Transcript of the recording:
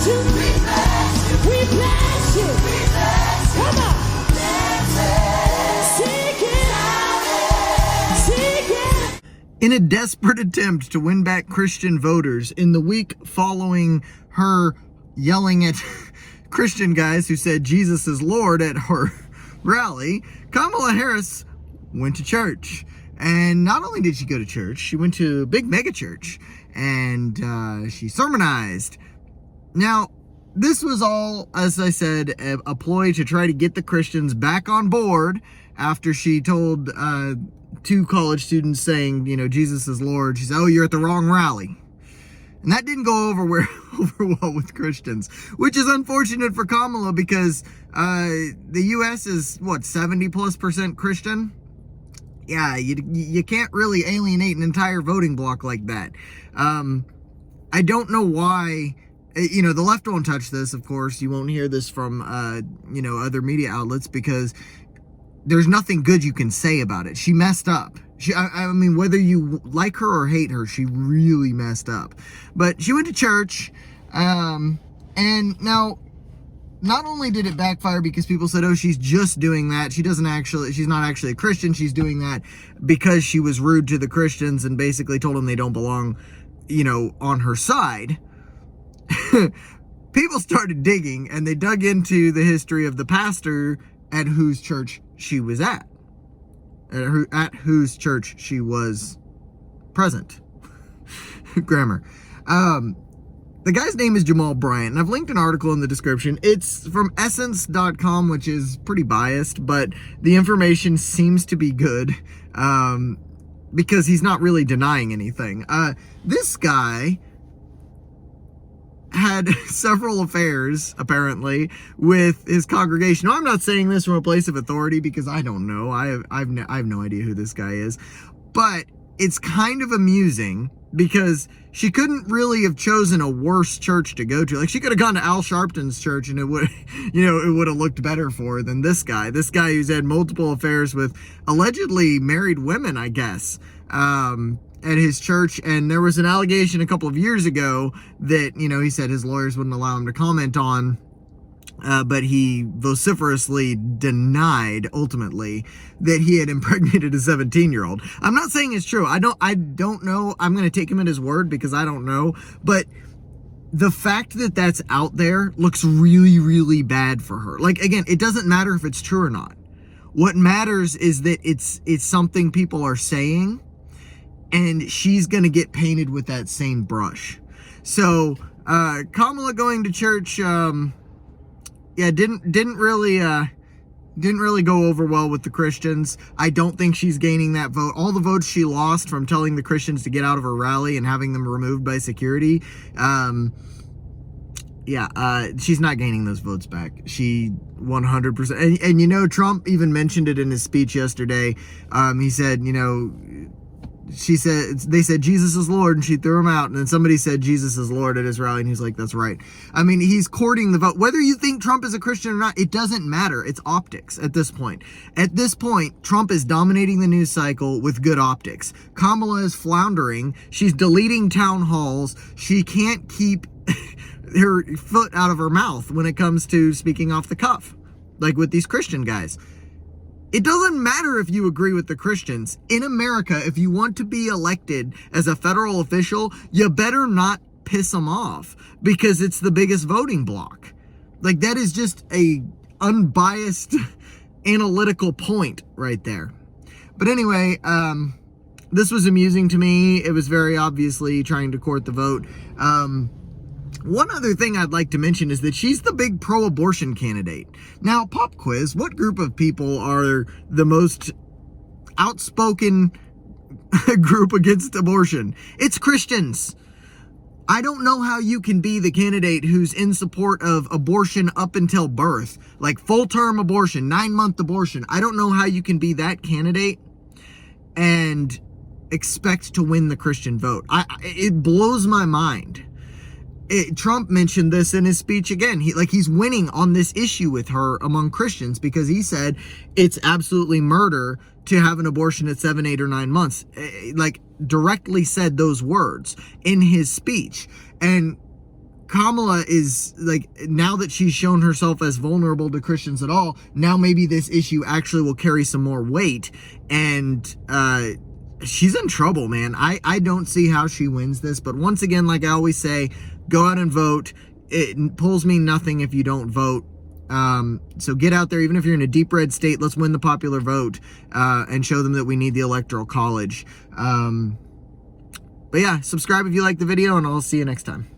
you. We bless you. Come on. Seek it. Seek it. In a desperate attempt to win back Christian voters in the week following her yelling at Christian guys who said Jesus is Lord at her rally, Kamala Harris went to church. And not only did she go to church, she went to a big mega church and she sermonized. Now, this was all, as I said, a ploy to try to get the Christians back on board after she told two college students saying, you know, Jesus is Lord. She said, oh, you're at the wrong rally. And that didn't go over well with Christians, which is unfortunate for Kamala because the U.S. is, what, 70+% Christian? Yeah, you can't really alienate an entire voting bloc like that. I don't know why, you know, the left won't touch this, of course. You won't hear this from, you know, other media outlets because there's nothing good you can say about it. She messed up. I mean, whether you like her or hate her, she really messed up. But she went to church, and now, not only did it backfire because people said, oh, she's just doing that. She's not actually a Christian. She's doing that because she was rude to the Christians and basically told them they don't belong, you know, on her side. People started digging, and they dug into the history of the pastor at whose church she was at whose church she was present. Grammar. The guy's name is Jamal Bryant, and I've linked an article in the description. It's from essence.com, which is pretty biased, but the information seems to be good because he's not really denying anything. This guy had several affairs, apparently, with his congregation. Now, I'm not saying this from a place of authority because I don't know. I have no idea who this guy is. But it's kind of amusing because she couldn't really have chosen a worse church to go to. Like, she could have gone to Al Sharpton's church and it would, you know, it would have looked better for her than this guy. This guy who's had multiple affairs with allegedly married women, I guess. At his church, and there was an allegation a couple of years ago that, you know, he said his lawyers wouldn't allow him to comment on, but he vociferously denied, ultimately, that he had impregnated a 17-year-old. I'm not saying it's true. I don't know. I'm going to take him at his word because I don't know, but the fact that that's out there looks really, really bad for her. Like, again, it doesn't matter if it's true or not. What matters is that it's something people are saying, and she's going to get painted with that same brush. So, Kamala going to church, didn't really go over well with the Christians. I don't think she's gaining that vote. All the votes she lost from telling the Christians to get out of her rally and having them removed by security, she's not gaining those votes back. She 100%. And you know, Trump even mentioned it in his speech yesterday. He said, you know, they said Jesus is Lord, and she threw him out, and then somebody said Jesus is Lord at his rally, and he's like, that's right. I mean, he's courting the vote. Whether you think Trump is a Christian or not, it doesn't matter. It's optics at this point. At this point, Trump is dominating the news cycle with good optics. Kamala is floundering. She's deleting town halls. She can't keep her foot out of her mouth when it comes to speaking off the cuff, like with these Christian guys. It doesn't matter if you agree with the Christians. In America, if you want to be elected as a federal official, you better not piss them off because it's the biggest voting bloc. Like, that is just a unbiased analytical point right there. But anyway, this was amusing to me. It was very obviously trying to court the vote. One other thing I'd like to mention is that she's the big pro-abortion candidate. Now, pop quiz, what group of people are the most outspoken group against abortion? It's Christians. I don't know how you can be the candidate who's in support of abortion up until birth, like full-term abortion, 9-month abortion. I don't know how you can be that candidate and expect to win the Christian vote. It blows my mind. Trump mentioned this in his speech again. He's winning on this issue with her among Christians because he said it's absolutely murder to have an abortion at 7, 8, or 9 months. Like, directly said those words in his speech. And Kamala is like, now that she's shown herself as vulnerable to Christians at all, now maybe this issue actually will carry some more weight, and she's in trouble, man. I don't see how she wins this, but once again, like I always say, go out and vote. It pulls me nothing if you don't vote. So get out there, even if you're in a deep red state. Let's win the popular vote and show them that we need the Electoral College. But yeah, subscribe if you like the video, and I'll see you next time.